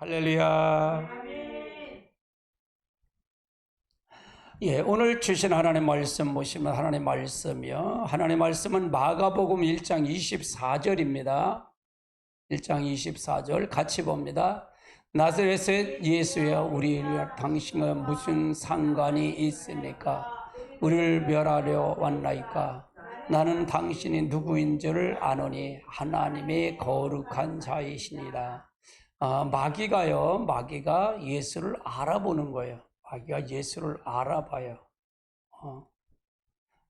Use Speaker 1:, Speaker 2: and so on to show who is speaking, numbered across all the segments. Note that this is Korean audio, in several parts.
Speaker 1: 할렐루야. 예, 오늘 주신 하나님의 말씀 보시면 하나님의 말씀이요. 하나님의 말씀은 마가복음 1장 24절입니다. 1장 24절 같이 봅니다. 나사렛의 예수여, 우리와 당신과 무슨 상관이 있습니까? 우리를 멸하려 왔나이까? 나는 당신이 누구인 줄을 아노니 하나님의 거룩한 자이시니라. 마귀가 예수를 알아보는 거예요. 마귀가 예수를 알아봐요.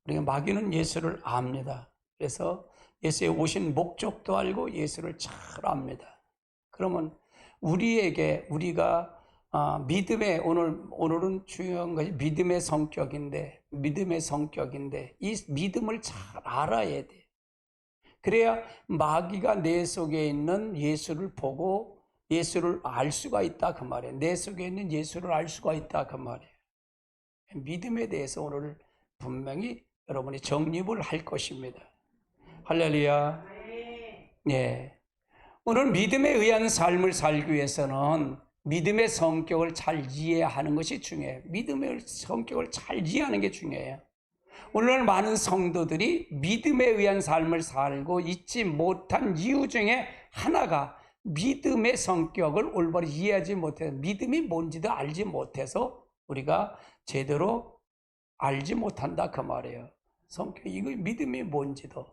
Speaker 1: 우리가 마귀는 예수를 압니다. 그래서 예수의 오신 목적도 알고 예수를 잘 압니다. 그러면 우리가 믿음의 오늘은 중요한 것이 믿음의 성격인데 이 믿음을 잘 알아야 돼. 그래야 마귀가 내 속에 있는 예수를 보고 예수를 알 수가 있다 그 말이에요. 내 속에 있는 예수를 알 수가 있다 그 말이에요. 믿음에 대해서 오늘 분명히 여러분이 정립을 할 것입니다. 할렐루야. 네. 오늘 믿음에 의한 삶을 살기 위해서는 믿음의 성격을 잘 이해하는 것이 중요해요. 믿음의 성격을 잘 이해하는 게 중요해요. 오늘 많은 성도들이 믿음에 의한 삶을 살고 있지 못한 이유 중에 하나가 믿음의 성격을 올바로 이해하지 못해서, 믿음이 뭔지도 알지 못해서 우리가 제대로 알지 못한다 그 말이에요. 성격, 이거 믿음이 뭔지도.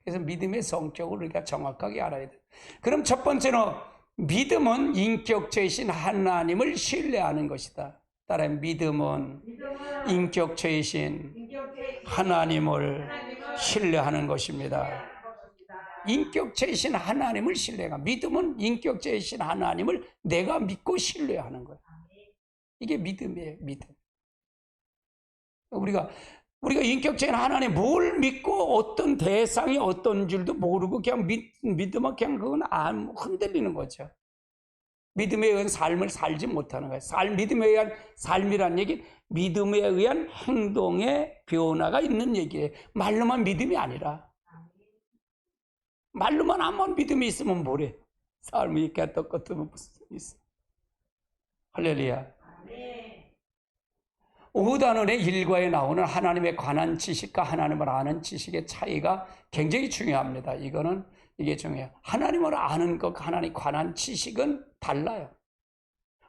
Speaker 1: 그래서 믿음의 성격을 우리가 정확하게 알아야 돼요. 그럼 첫 번째는 믿음은 인격체이신 하나님을 신뢰하는 것이다. 따라해, 믿음은 인격체이신 하나님을 신뢰하는 것입니다. 인격체이신 하나님을 신뢰가. 믿음은 인격체이신 하나님을 내가 믿고 신뢰하는 거예요. 이게 믿음이에요. 믿음. 우리가 인격체인 하나님 뭘 믿고 어떤 대상이 어떤 줄도 모르고 그냥 믿으면 그냥 그건 흔들리는 거죠. 믿음에 의한 삶을 살지 못하는 거예요. 믿음에 의한 삶이란 얘기, 믿음에 의한 행동의 변화가 있는 얘기예요. 말로만 믿음이 아니라. 말로만 한번 믿음이 있으면 뭐래? 삶이 이렇게 똑같으면 무슨 있어? 할렐루야. 오후단원의 일과에 나오는 하나님에 관한 지식과 하나님을 아는 지식의 차이가 굉장히 중요합니다. 이게 중요해요. 하나님을 아는 것, 하나님에 관한 지식은 달라요.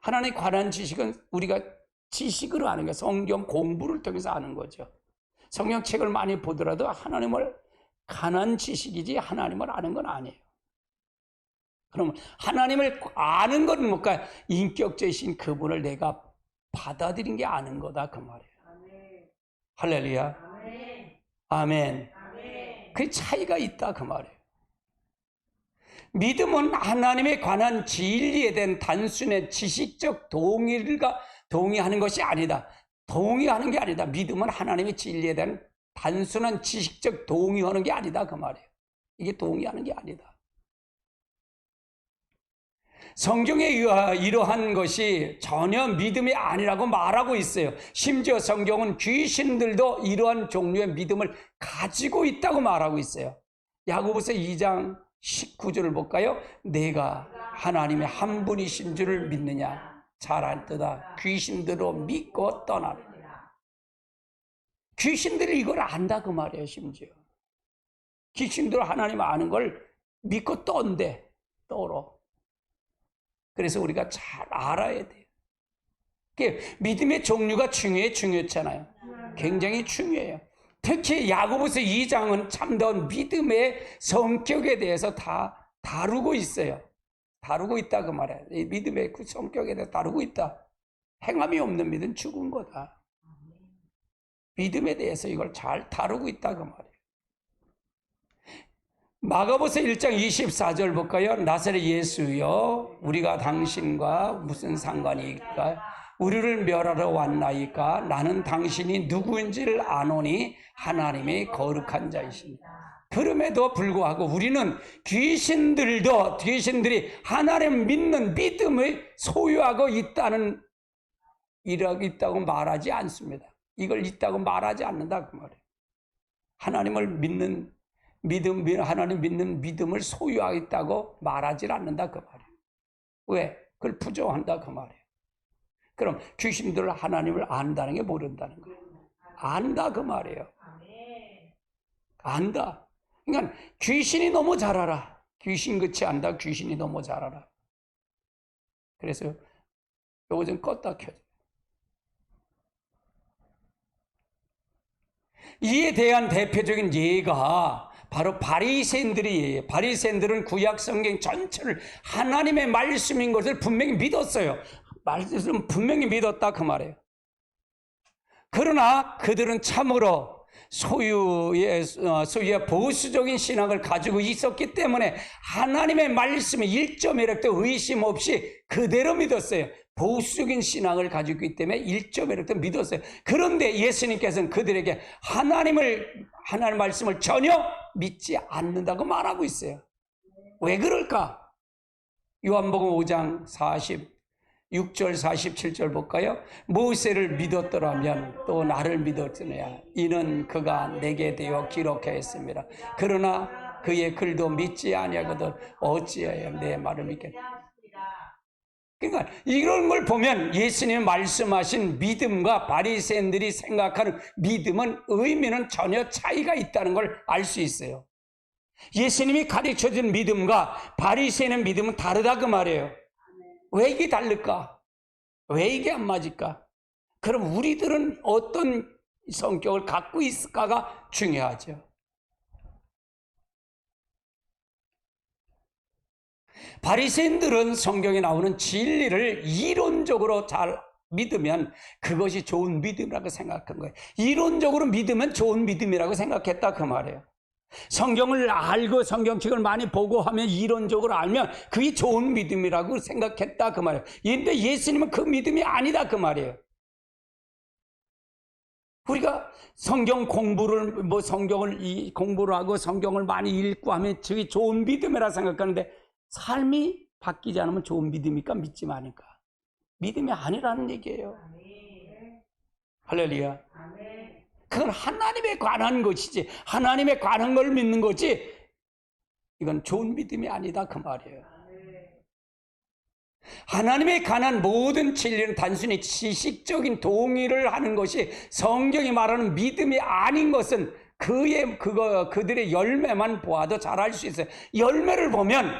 Speaker 1: 하나님에 관한 지식은 우리가 지식으로 아는 거예요. 성경 공부를 통해서 아는 거죠. 성경책을 많이 보더라도 하나님을 관한 지식이지 하나님을 아는 건 아니에요. 그러면 하나님을 아는 건 뭘까요? 인격체이신 그분을 내가 받아들인 게 아는 거다 그 말이에요. 아멘. 할렐루야. 아멘. 아멘. 아멘. 그 차이가 있다 그 말이에요. 믿음은 하나님에 관한 진리에 대한 단순한 지식적 동의하는 것이 아니다. 동의하는 게 아니다. 믿음은 하나님의 진리에 대한 단순한 지식적 동의하는 게 아니다 그 말이에요. 이게 동의하는 게 아니다. 성경에 이러한 것이 전혀 믿음이 아니라고 말하고 있어요. 심지어 성경은 귀신들도 이러한 종류의 믿음을 가지고 있다고 말하고 있어요. 야고보서 2장 19절을 볼까요? 내가 하나님의 한 분이신 줄을 믿느냐? 잘 알듯아 귀신들도 믿고 떠나느니라. 귀신들이 이걸 안다 그 말이에요. 심지어 귀신들 하나님 아는 걸 믿고 떤대. 떨어. 그래서 우리가 잘 알아야 돼요. 믿음의 종류가 중요했잖아요. 굉장히 중요해요. 특히 야고보서 2장은 참다운 믿음의 성격에 대해서 다 다루고 있어요. 다루고 있다 그 말이에요. 이 믿음의 그 성격에 대해서 다루고 있다. 행함이 없는 믿음 죽은 거다. 믿음에 대해서 이걸 잘 다루고 있다 그 말이에요. 마가복음 1장 24절 볼까요? 나사렛 예수여, 우리가 당신과 무슨 상관이 있까? 우리를 멸하러 왔나이까? 나는 당신이 누구인지를 아노니 하나님의 거룩한 자이십니다. 그럼에도 불구하고 우리는 귀신들이 하나님 믿는 믿음을 소유하고 있다고 말하지 않습니다. 이걸 있다고 말하지 않는다 그 말이에요. 하나님을 믿는 하나님 믿는 믿음을 소유하고 있다고 말하지 않는다 그 말이에요. 왜? 그걸 부정한다 그 말이에요. 그럼 귀신들 하나님을 안다는 게 모른다는 거예요. 안다 그 말이에요. 안다. 그러니까 귀신이 너무 잘 알아. 귀신같이 안다. 귀신이 너무 잘 알아. 그래서 요거 좀 껐다 켜줘. 이에 대한 대표적인 예가 바로 바리새인들이에요. 바리새인들은 구약 성경 전체를 하나님의 말씀인 것을 분명히 믿었어요. 말씀은 분명히 믿었다 그 말이에요. 그러나 그들은 참으로 소유의 보수적인 신앙을 가지고 있었기 때문에 하나님의 말씀에 1.1획도 의심 없이 그대로 믿었어요. 보수적인 신앙을 가지고 있기 때문에 1.1획도 믿었어요. 그런데 예수님께서는 그들에게 하나님 말씀을 전혀 믿지 않는다고 말하고 있어요. 왜 그럴까? 요한복음 5장 46절 47절 볼까요? 모세를 믿었더라면 또 나를 믿었으냐 이는 그가 내게 되어 기록하였습니다. 그러나 그의 글도 믿지 아니하거든 어찌하여 내 말을 믿겠느냐. 그러니까 이런 걸 보면 예수님이 말씀하신 믿음과 바리새인들이 생각하는 믿음은 의미는 전혀 차이가 있다는 걸 알 수 있어요. 예수님이 가르쳐준 믿음과 바리새인의 믿음은 다르다 그 말이에요. 왜 이게 다를까? 왜 이게 안 맞을까? 그럼 우리들은 어떤 성격을 갖고 있을까가 중요하죠. 바리새인들은 성경에 나오는 진리를 이론적으로 잘 믿으면 그것이 좋은 믿음이라고 생각한 거예요. 이론적으로 믿으면 좋은 믿음이라고 생각했다 그 말이에요. 성경을 알고 성경책을 많이 보고 하면 이론적으로 알면 그게 좋은 믿음이라고 생각했다 그 말이에요. 그런데 예수님은 그 믿음이 아니다 그 말이에요. 우리가 성경 공부를 공부를 하고 성경을 많이 읽고 하면 그게 좋은 믿음이라 생각하는데 삶이 바뀌지 않으면 좋은 믿음입니까? 믿지 마니까. 믿음이 아니라는 얘기예요. 할렐루야. 그건 하나님에 관한 것이지 하나님에 관한 걸 믿는 거지 이건 좋은 믿음이 아니다 그 말이에요. 하나님에 관한 모든 진리는 단순히 지식적인 동의를 하는 것이 성경이 말하는 믿음이 아닌 것은 그들의 열매만 보아도 잘 알 수 있어요. 열매를 보면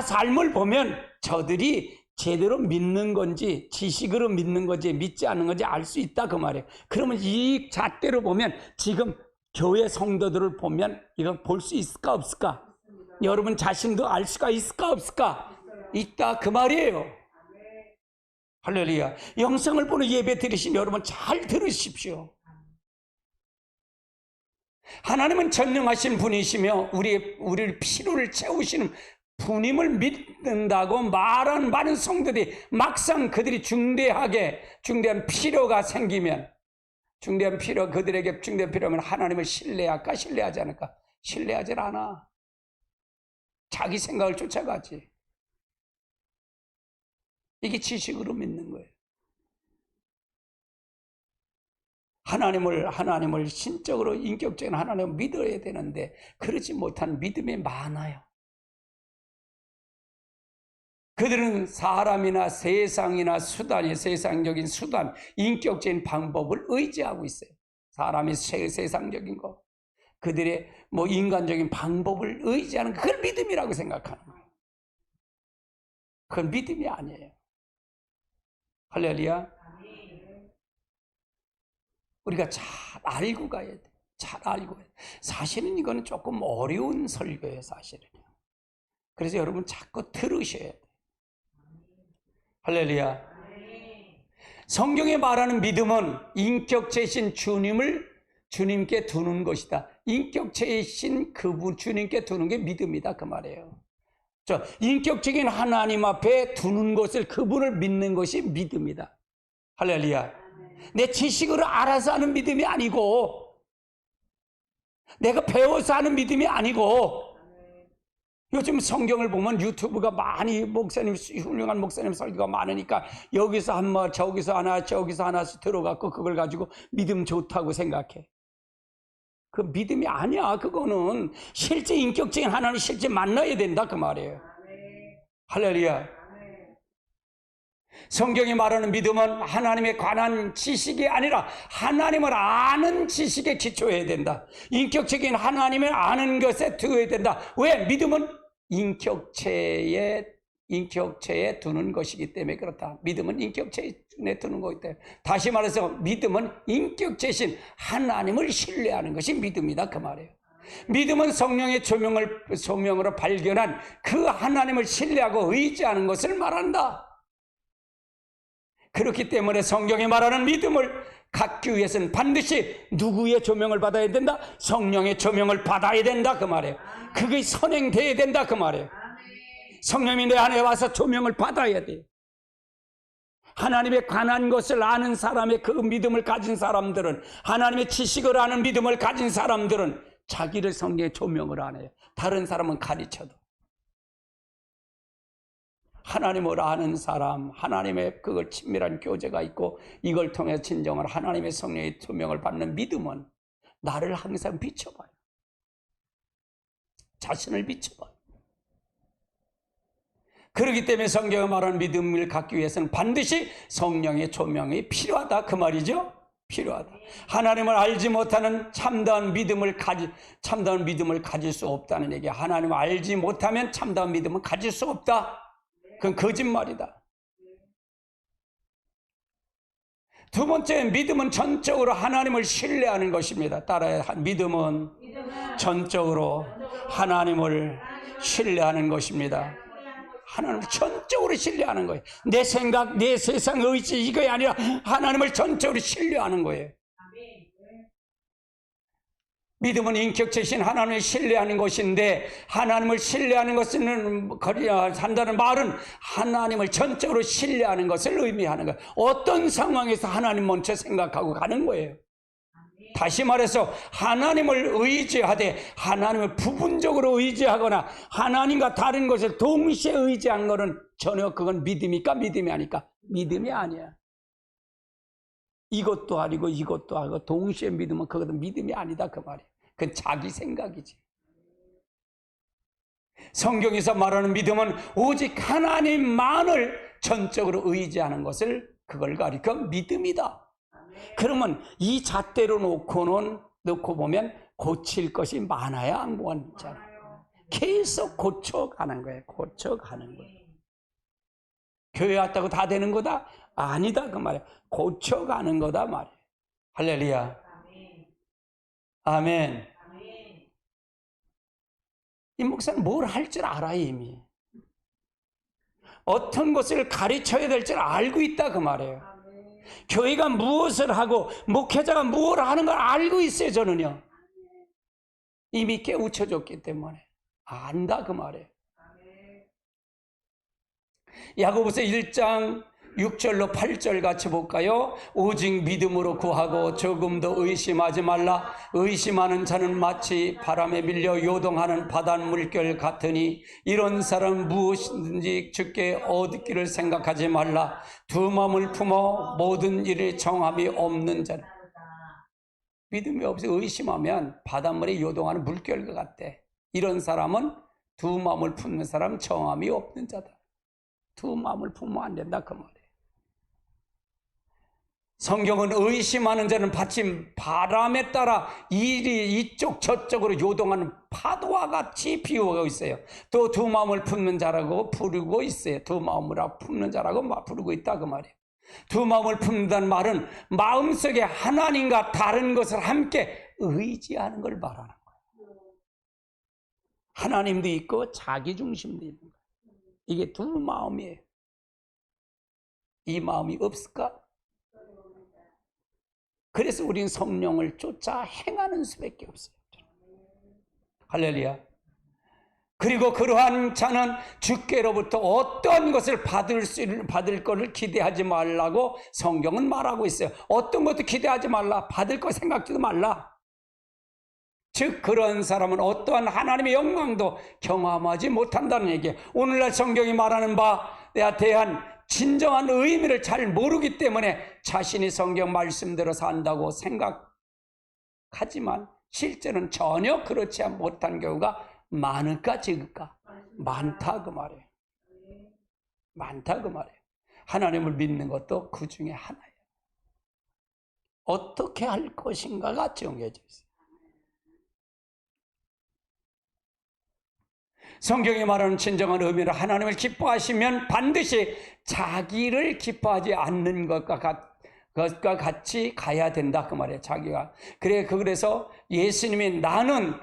Speaker 1: 삶을 보면 저들이 제대로 믿는 건지 지식으로 믿는 건지 믿지 않는 건지 알 수 있다 그 말이에요. 그러면 이 잣대로 보면 지금 교회 성도들을 보면 이건 볼 수 있을까 없을까? 여러분 자신도 알 수가 있을까 없을까? 있다 그 말이에요. 할렐루야. 영성을 보는 예배 들으신 여러분 잘 들으십시오. 하나님은 전능하신 분이시며 우리를 필요를 채우시는 분임을 믿는다고 말하는 많은 성도들이 막상 그들이 중대한 필요가 생기면 그들에게 중대한 필요하면 하나님을 신뢰할까 신뢰하지 않을까? 신뢰하지 않아. 자기 생각을 쫓아가지. 이게 지식으로 믿는 거예요. 하나님을 신적으로 인격적인 하나님을 믿어야 되는데 그러지 못한 믿음이 많아요. 그들은 사람이나 세상이나 세상적인 수단, 인격적인 방법을 의지하고 있어요. 사람이 세상적인 거, 그들의 인간적인 방법을 의지하는 그걸 믿음이라고 생각하는 거예요. 그건 믿음이 아니에요. 할렐루야. 우리가 잘 알고 가야 돼. 잘 알고 가야 돼. 사실은 이거는 조금 어려운 설교예요, 사실은요. 그래서 여러분 자꾸 들으셔야 돼. 할렐루야. 성경에 말하는 믿음은 인격체이신 주님께 두는 것이다. 인격체이신 그분 주님께 두는 게 믿음이다 그 말이에요. 인격적인 하나님 앞에 두는 것을 그분을 믿는 것이 믿음이다. 할렐루야. 내 지식으로 알아서 하는 믿음이 아니고 내가 배워서 하는 믿음이 아니고 요즘 성경을 보면 유튜브가 많이 훌륭한 목사님 설교가 많으니까 여기서 한 말 저기서 하나씩 들어갖고 그걸 가지고 믿음 좋다고 생각해. 그 믿음이 아니야. 그거는 실제 인격적인 하나님 실제 만나야 된다 그 말이에요. 할렐루야. 성경이 말하는 믿음은 하나님에 관한 지식이 아니라 하나님을 아는 지식에 기초해야 된다. 인격적인 하나님을 아는 것에 두어야 된다. 왜? 믿음은 인격체에 두는 것이기 때문에 그렇다. 믿음은 인격체에 두는 것이기 때문에. 다시 말해서 믿음은 인격체신 하나님을 신뢰하는 것이 믿음이다, 그 말이에요. 믿음은 성령의 조명으로 발견한 그 하나님을 신뢰하고 의지하는 것을 말한다. 그렇기 때문에 성경이 말하는 믿음을 갖기 위해서는 반드시 누구의 조명을 받아야 된다? 성령의 조명을 받아야 된다, 그 말이에요. 그게 선행돼야 된다, 그 말이에요. 성령이 내 안에 와서 조명을 받아야 돼요. 하나님에 관한 것을 아는 사람의 그 믿음을 가진 사람들은, 하나님의 지식을 아는 믿음을 가진 사람들은 자기를 성령의 조명을 안 해요. 다른 사람은 가르쳐도. 하나님을 아는 사람, 하나님의 그걸 친밀한 교제가 있고 이걸 통해 진정한 하나님의 성령의 조명을 받는 믿음은 나를 항상 비춰봐요. 자신을 비춰봐요. 그렇기 때문에 성경이 말하는 믿음을 갖기 위해서는 반드시 성령의 조명이 필요하다, 그 말이죠. 필요하다. 하나님을 알지 못하는 참다운 믿음을 가질 수 없다는 얘기야. 하나님을 알지 못하면 참다운 믿음을 가질 수 없다. 그건 거짓말이다. 두 번째, 믿음은 전적으로 하나님을 신뢰하는 것입니다. 따라해. 믿음은 전적으로 하나님을 신뢰하는 것입니다. 하나님을 전적으로 신뢰하는 거예요. 내 생각, 내 세상 의지 이거이 아니라 하나님을 전적으로 신뢰하는 거예요. 믿음은 인격체신 하나님을 신뢰하는 것인데, 하나님을 신뢰하는 것은 한다는 말은 하나님을 전적으로 신뢰하는 것을 의미하는 거예요. 어떤 상황에서 하나님 먼저 생각하고 가는 거예요. 다시 말해서 하나님을 의지하되 하나님을 부분적으로 의지하거나 하나님과 다른 것을 동시에 의지한 것은 전혀 그건 믿음입니까? 믿음이 아닐까? 믿음이 아니야. 이것도 아니고 이것도 아니고 동시에 믿으면 그것은 믿음이 아니다, 그 말이에요. 그건 자기 생각이지. 성경에서 말하는 믿음은 오직 하나님만을 전적으로 의지하는 것을 그걸 가리켜 믿음이다. 그러면 이 잣대로 놓고 보면 고칠 것이 많아야 안 보잖아요. 계속 고쳐가는 거예요. 고쳐가는 거예요. 교회 왔다고 다 되는 거다? 아니다, 그 말이에요. 고쳐가는 거다 말이에요. 할렐루야. 아멘. 이 목사는 뭘 할 줄 알아요, 이미. 어떤 것을 가르쳐야 될 줄 알고 있다, 그 말이에요. 교회가 무엇을 하고 목회자가 무엇을 하는 걸 알고 있어요, 저는요. 이미 깨우쳐졌기 때문에 안다, 그 말이에요. 야고보서 1장 6절로 8절 같이 볼까요? 오직 믿음으로 구하고 조금도 의심하지 말라. 의심하는 자는 마치 바람에 밀려 요동하는 바닷물결 같으니 이런 사람 무엇이든지 주께 얻기를 생각하지 말라. 두 마음을 품어 모든 일에 정함이 없는 자는. 믿음이 없어 의심하면 바닷물에 요동하는 물결과 같대. 이런 사람은 두 마음을 품는 사람 정함이 없는 자다. 두 마음을 품으면 안 된다, 그 말이에요. 성경은 의심하는 자는 마치 바람에 따라 이쪽 저쪽으로 요동하는 파도와 같이 비유하고 있어요. 또 두 마음을 품는 자라고 부르고 있어요. 두 마음을 품는 자라고 부르고 있다, 그 말이에요. 두 마음을 품는다는 말은 마음속에 하나님과 다른 것을 함께 의지하는 걸 말하는 거예요. 하나님도 있고 자기 중심도 있는 거예요. 이게 두 마음이에요. 이 마음이 없을까? 그래서 우리는 성령을 쫓아 행하는 수밖에 없어요. 할렐루야. 그리고 그러한 자는 주께로부터 어떤 것을 받을 것을 기대하지 말라고 성경은 말하고 있어요. 어떤 것도 기대하지 말라. 받을 거 생각지도 말라. 즉 그런 사람은 어떠한 하나님의 영광도 경험하지 못한다는 얘기예요. 오늘날 성경이 말하는 바에 대한 진정한 의미를 잘 모르기 때문에 자신이 성경 말씀대로 산다고 생각하지만 실제는 전혀 그렇지 못한 경우가 많을까 적을까? 많다, 그 말이에요. 많다, 그 말이에요. 하나님을 믿는 것도 그 중에 하나예요. 어떻게 할 것인가가 정해져 있어요. 성경이 말하는 진정한 의미로 하나님을 기뻐하시면 반드시 자기를 기뻐하지 않는 것과 같이 가야 된다 그 말이에요. 자기가. 그래서 예수님이 나는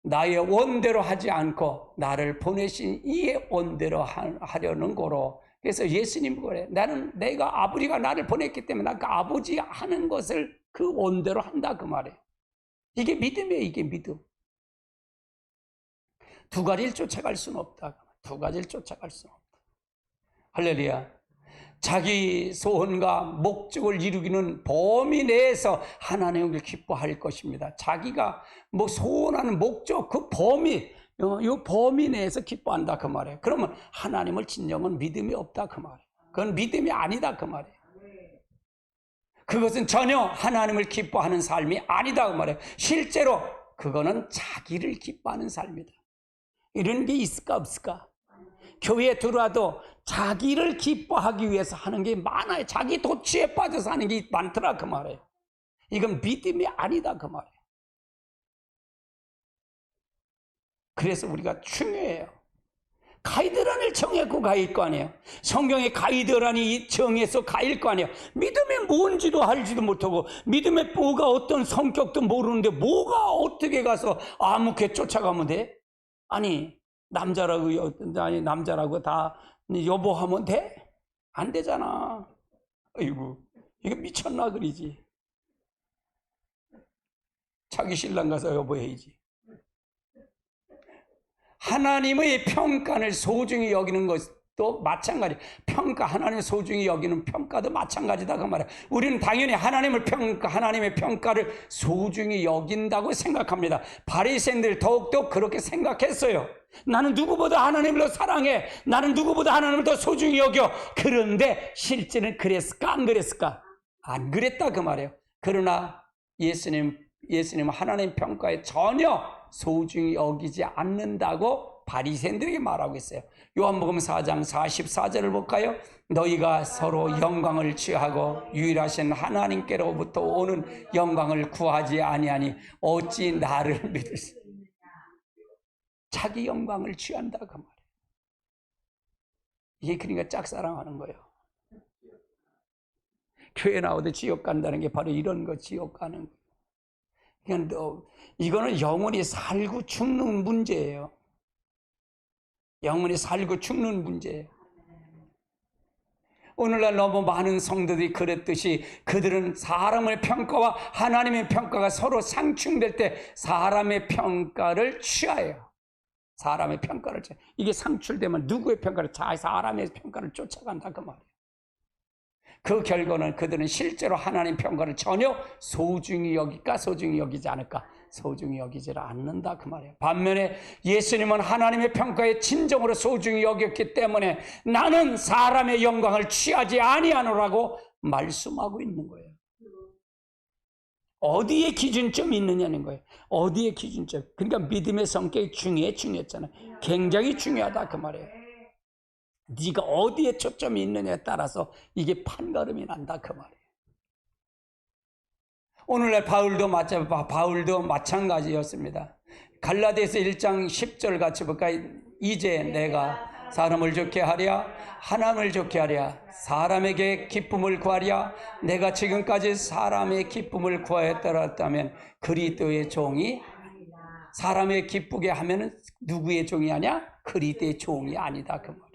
Speaker 1: 나의 원대로 하지 않고 나를 보내신 이의 원대로 하려는 거로. 그래서 예수님 그래. 내가 아버지가 나를 보냈기 때문에 그 아버지 하는 것을 그 원대로 한다 그 말이에요. 이게 믿음이에요. 이게 믿음. 두 가지를 쫓아갈 수는 없다. 두 가지를 쫓아갈 수는 없다. 할렐루야. 자기 소원과 목적을 이루기는 범위 내에서 하나님을 기뻐할 것입니다. 자기가 뭐 소원하는 목적, 그 범위, 이 범위 내에서 기뻐한다 그 말이에요. 그러면 하나님을 진정은 믿음이 없다 그 말이에요. 그건 믿음이 아니다 그 말이에요. 그것은 전혀 하나님을 기뻐하는 삶이 아니다 그 말이에요. 실제로 그거는 자기를 기뻐하는 삶이다. 이런 게 있을까 없을까? 교회에 들어와도 자기를 기뻐하기 위해서 하는 게 많아요. 자기 도취에 빠져서 하는 게 많더라 그 말이에요. 이건 믿음이 아니다 그 말이에요. 그래서 우리가 중요해요. 가이드라인을 정했고 가일 거 아니에요. 성경의 가이드라인이 정해서 가일 거 아니에요. 믿음이 뭔지도 알지도 못하고 믿음의 뭐가 어떤 성격도 모르는데 뭐가 어떻게 가서 아무렇게 쫓아가면 돼? 아니 남자라고 다 여보하면 돼? 안 되잖아. 아이고 이거 미쳤나 그러지. 자기 신랑 가서 여보해야지. 하나님의 평가를 소중히 여기는 것도 마찬가지. 하나님의 소중히 여기는 평가도 마찬가지다 그 말이야. 우리는 당연히 하나님의 평가를 소중히 여긴다고 생각합니다. 바리새인들 더욱더 그렇게 생각했어요. 나는 누구보다 하나님을 더 사랑해. 나는 누구보다 하나님을 더 소중히 여겨. 그런데 실제는 그랬을까 안 그랬을까? 안 그랬다 그 말이에요. 그러나 예수님은 하나님 평가에 전혀 소중히 여기지 않는다고 바리새인들에게 말하고 있어요. 요한복음 4장 44절을 볼까요? 너희가 서로 영광을 취하고 유일하신 하나님께로부터 오는 영광을 구하지 아니하니 어찌 나를 믿을 수 있느냐. 자기 영광을 취한다 그 말이에요. 이게 그러니까 짝사랑하는 거예요. 교회 나오도 지옥 간다는 게 바로 이런 거, 지옥 가는 거. 이거는 영원히 살고 죽는 문제예요. 영원히 살고 죽는 문제예요. 오늘날 너무 많은 성도들이 그랬듯이 그들은 사람의 평가와 하나님의 평가가 서로 상충될 때 사람의 평가를 취하여요. 사람의 평가를 취하여요. 이게 상출되면 누구의 평가를? 사람의 평가를 쫓아간다 그 말이에요. 그 결과는 그들은 실제로 하나님 평가를 전혀 소중히 여길까 소중히 여기지 않을까? 소중히 여기지 않는다 그 말이에요. 반면에 예수님은 하나님의 평가에 진정으로 소중히 여겼기 때문에 나는 사람의 영광을 취하지 아니하노라고 말씀하고 있는 거예요. 어디에 기준점이 있느냐는 거예요. 어디에 기준점. 그러니까 믿음의 성격이 중요했잖아요. 굉장히 중요하다 그 말이에요. 네가 어디에 초점이 있느냐에 따라서 이게 판가름이 난다 그 말이에요. 오늘날 바울도 마찬가지였습니다. 갈라디아서 1장 10절 같이 볼까요? 이제 내가 사람을 좋게 하랴 하나님을 좋게 하랴 사람에게 기쁨을 구하랴 내가 지금까지 사람의 기쁨을 구하였더라면 그리스도의 종이 사람의 기쁘게 하면은 누구의 종이 아니야? 그리스도의 종이 아니다 그 말이에요.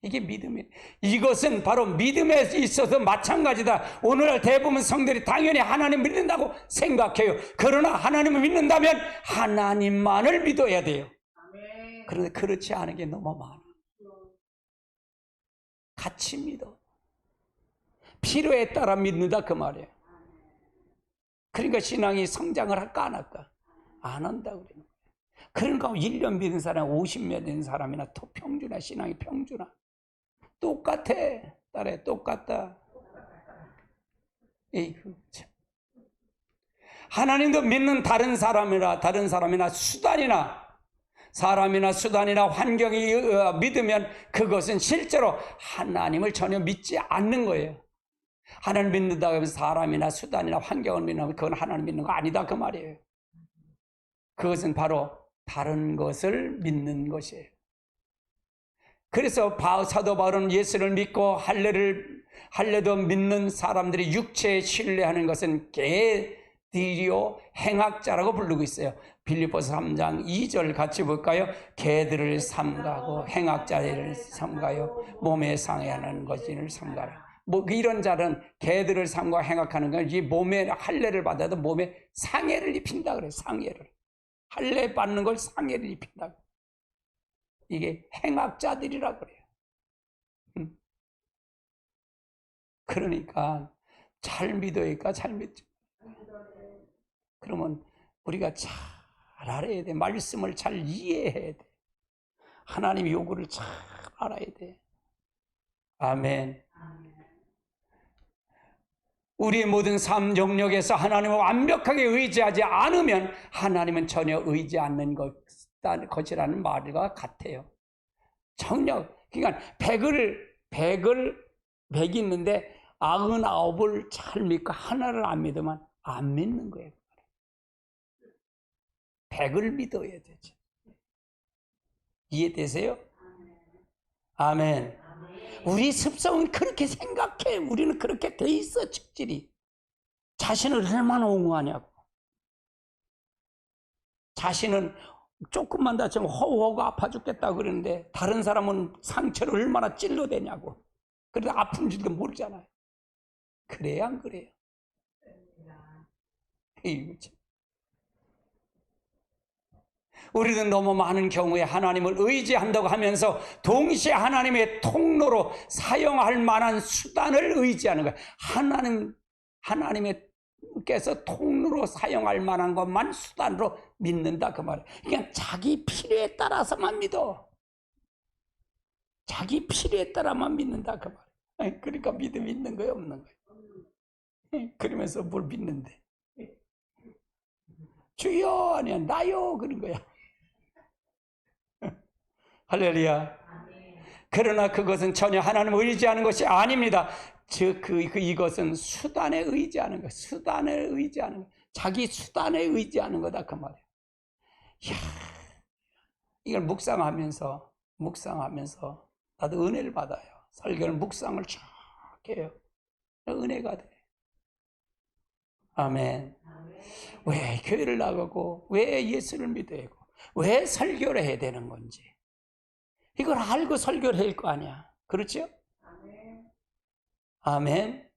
Speaker 1: 이게 믿음이에요. 이것은 바로 믿음에 있어서 마찬가지다. 오늘날 대부분 성들이 당연히 하나님 믿는다고 생각해요. 그러나 하나님을 믿는다면 하나님만을 믿어야 돼요. 그런데 그렇지 않은 게 너무 많아. 같이 믿어. 필요에 따라 믿는다 그 말이에요. 그러니까 신앙이 성장을 할까 안 할까? 안 한다 그러는 거예요. 그러니까 1년 믿는 사람, 50년 믿는 사람이나 평준화, 신앙이 평준화. 똑같아. 딸에 똑같다. 에이구, 참. 하나님도 믿는 다른 사람이나 수단이나 사람이나 수단이나 환경이 믿으면 그것은 실제로 하나님을 전혀 믿지 않는 거예요. 하나님 믿는다고 하면 사람이나 수단이나 환경을 믿는 그건 하나님 믿는 거 아니다 그 말이에요. 그것은 바로 다른 것을 믿는 것이에요. 그래서 사도 바울은 예수를 믿고 할례도 믿는 사람들이 육체에 신뢰하는 것은 개들이요 행악자라고 부르고 있어요. 빌립보서 3장 2절 같이 볼까요? 개들을 삼가고 행악자를 삼가요 몸에 상해하는 것을 삼가라. 뭐 이런 자는 개들을 삼가 행악하는 건 이 몸에 할례를 받아도 몸에 상해를 입힌다 그래요. 상해를. 할례 받는 걸 상해를 입힌다고. 이게 행악자들이라 그래요. 그러니까 잘 믿어야니까 잘 믿죠. 그러면 우리가 잘 알아야 돼. 말씀을 잘 이해해야 돼. 하나님 요구를 잘 알아야 돼. 아멘. 우리의 모든 삶 영역에서 하나님을 완벽하게 의지하지 않으면 하나님은 전혀 의지 않는 것이라는 말과 같아요. 전혀. 그러니까 100이 있는데 99을 잘 믿고 하나를 안 믿으면 안 믿는 거예요. 100을 믿어야 되지. 이해되세요? 아멘. 우리 습성은 그렇게 생각해. 우리는 그렇게 돼 있어, 직질이. 자신을 얼마나 옹호하냐고. 자신은 조금만 다치면 허우허우 아파 죽겠다고 그러는데 다른 사람은 상처를 얼마나 찔러대냐고. 그래도 아픈지도 모르잖아요. 그래야 안 그래요? 우리는 너무 많은 경우에 하나님을 의지한다고 하면서 동시에 하나님의 통로로 사용할 만한 수단을 의지하는 거예요. 하나님께서 통로로 사용할 만한 것만 수단으로 믿는다 그 말이에요. 그냥 자기 필요에 따라서만 믿어. 자기 필요에 따라만 믿는다 그 말이에요. 그러니까 믿음이 있는 거예요, 없는 거예요? 그러면서 뭘 믿는데? 주여 아니야 나요 그런 거야. 할렐루야. 그러나 그것은 전혀 하나님을 의지하는 것이 아닙니다. 이것은 수단에 의지하는 거, 수단에 의지하는 거, 자기 수단에 의지하는 거다 그 말이에요. 이야, 이걸 묵상하면서 나도 은혜를 받아요. 설교를 묵상을 쫙 해요. 은혜가 돼. 아멘. 왜 교회를 나가고 왜 예수를 믿어야 하고 왜 설교를 해야 되는 건지 이걸 알고 설교를 할 거 아니야. 그렇죠? 아멘.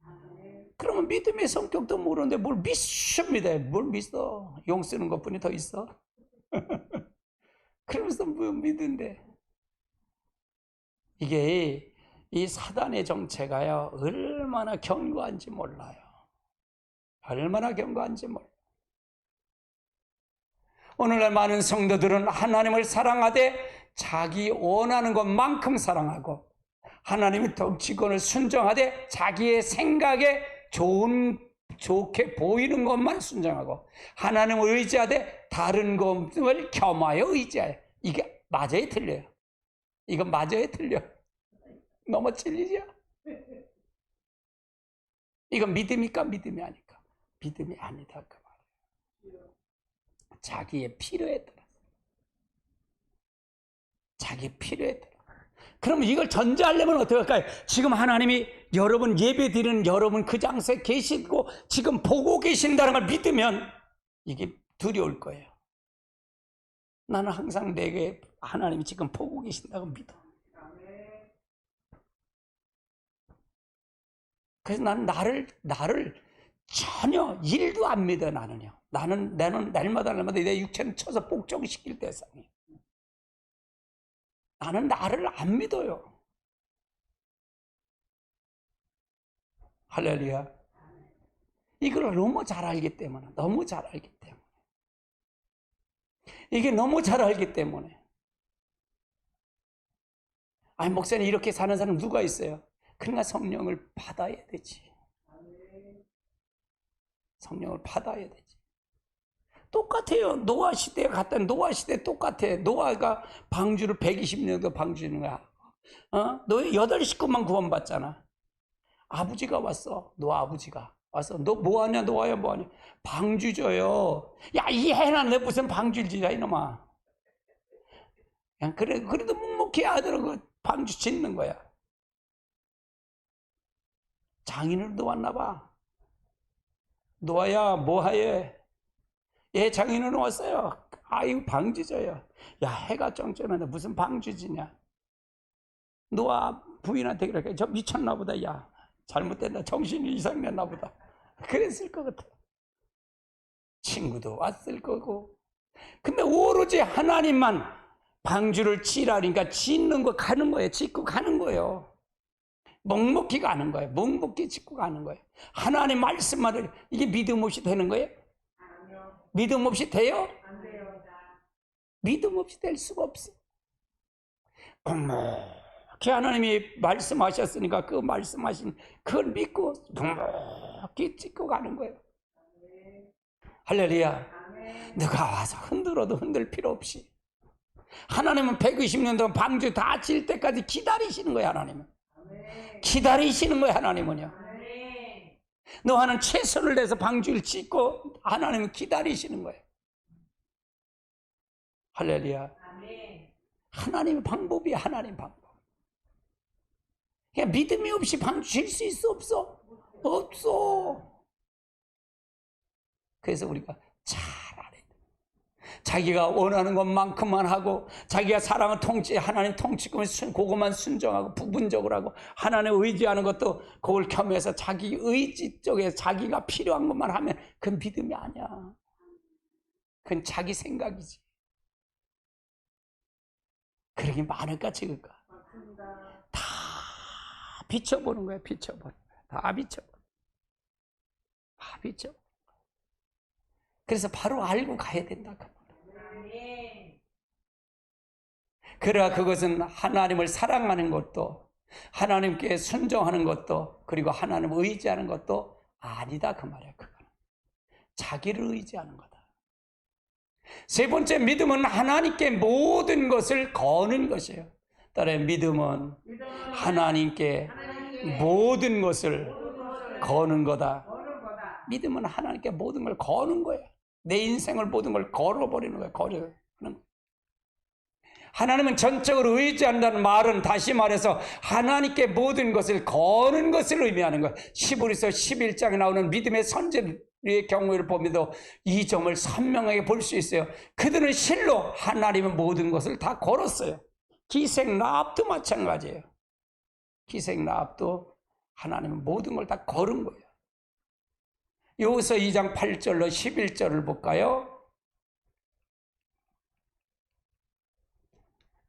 Speaker 1: 그러면 믿음의 성격도 모르는데 뭘 믿습니다. 뭘 믿어? 용 쓰는 것뿐이 더 있어? 그러면서 뭐 믿은데 이게 이 사단의 정체가요 얼마나 견고한지 몰라요. 얼마나 견고한지 몰라요. 오늘날 많은 성도들은 하나님을 사랑하되 자기 원하는 것만큼 사랑하고 하나님의 정치권을 순종하되 자기의 생각에 좋게 보이는 것만 순종하고 하나님을 의지하되 다른 것을 겸하여 의지하여. 이게 맞아요 틀려요? 이건 맞아요 틀려? 너무 찔리죠? 이건 믿음입니까? 믿음이 아닐까? 믿음이 아니다 그 말이에요. 자기의 필요에 따라 자기 필요에 따라. 그러면 이걸 전제하려면 어떻게 할까요? 지금 하나님이 여러분 예배 드리는 여러분 그 장소에 계시고 지금 보고 계신다는 걸 믿으면 이게 두려울 거예요. 나는 항상 내게 하나님이 지금 보고 계신다고 믿어. 그래서 나는 나를 전혀 일도 안 믿어. 나는 날마다 내 육체는 쳐서 복종시킬 대상이에요. 나는 나를 안 믿어요. 할렐루야. 이걸 너무 잘 알기 때문에. 이게 너무 잘 알기 때문에. 아니 목사님 이렇게 사는 사람 누가 있어요? 그러니까 성령을 받아야 되지. 성령을 받아야 되지. 똑같아요. 노아 시대에 갔다 노아 시대 똑같아. 노아가 방주를 120년도 방주는 거야. 너희 8식구만 구원받잖아. 아버지가 왔어. 노아 아버지가 와서 너 뭐하냐 노아야 뭐하냐. 방주 줘요. 야, 이해나 무슨 방주를 지자 이놈아. 그냥 그래도 묵묵히 아들하고 방주 짓는 거야. 장인어른도 왔나 봐. 노아야 뭐하ye? 예, 장인어른 왔어요. 아이고 방주 줘요. 야, 해가 쩡쩡한데 무슨 방주 지냐. 노아 부인한테 그렇게 저 미쳤나 보다. 야, 잘못됐나, 정신이 이상했나 보다. 그랬을 것 같아. 친구도 왔을 거고. 근데 오로지 하나님만 방주를 지라니까 짓는 거 가는 거예요. 짓고 가는 거예요. 묵묵히 가는 거예요. 묵묵히 짓고 가는 거예요. 하나님 말씀만을. 이게 믿음 없이 되는 거예요? 아니요. 믿음 없이 돼요? 안 돼요. 믿음 없이 될 수가 없어. 묵묵히 하나님이 말씀하셨으니까 그 말씀하신 그걸 믿고 묵묵히 짓고 가는 거예요. 할렐루야. 누가 와서 흔들어도 흔들 필요 없이 하나님은 120년 동안 방주 다 질 때까지 기다리시는 거예요. 하나님은 기다리시는 거예요. 하나님은요. 노아는 최선을 다해서 방주를 짓고 하나님은 기다리시는 거예요. 할렐루야. 하나님의 방법이 하나님 방법. 그냥 믿음이 없이 방주 질 수 있어 없어? 없어. 그래서 우리가 잘 알아야 돼. 자기가 원하는 것만큼만 하고 자기가 사랑을 하나님 통치권을 그것만 순종하고 부분적으로 하고 하나님 의지하는 것도 그걸 겸해서 자기 의지 쪽에 자기가 필요한 것만 하면 그건 믿음이 아니야. 그건 자기 생각이지. 그러기 많을까 적을까? 다 비춰보는 거야. 비춰보는 거야. 다 비춰보는 거야. 다 비춰보는 거야. 그래서 바로 알고 가야 된다. 그러나 그것은 하나님을 사랑하는 것도 하나님께 순종하는 것도 그리고 하나님을 의지하는 것도 아니다 그 말이야. 그거는 자기를 의지하는 거다. 세 번째, 믿음은 하나님께 모든 것을 거는 것이에요. 따라서 믿음은 하나님께 모든 것을 거는 거다. 믿음은 하나님께 모든 걸 거는 거야. 내 인생을 모든 걸 걸어버리는 거야. 거는 거야. 하나님은 전적으로 의지한다는 말은 다시 말해서 하나님께 모든 것을 거는 것을 의미하는 거예요. 히브리서 11장에 나오는 믿음의 선제의 경우를 보면도 이 점을 선명하게 볼 수 있어요. 그들은 실로 하나님의 모든 것을 다 걸었어요. 기생 라합도 마찬가지예요. 기생 라합도 하나님의 모든 걸 다 걸은 거예요. 여기서 2장 8절로 11절을 볼까요?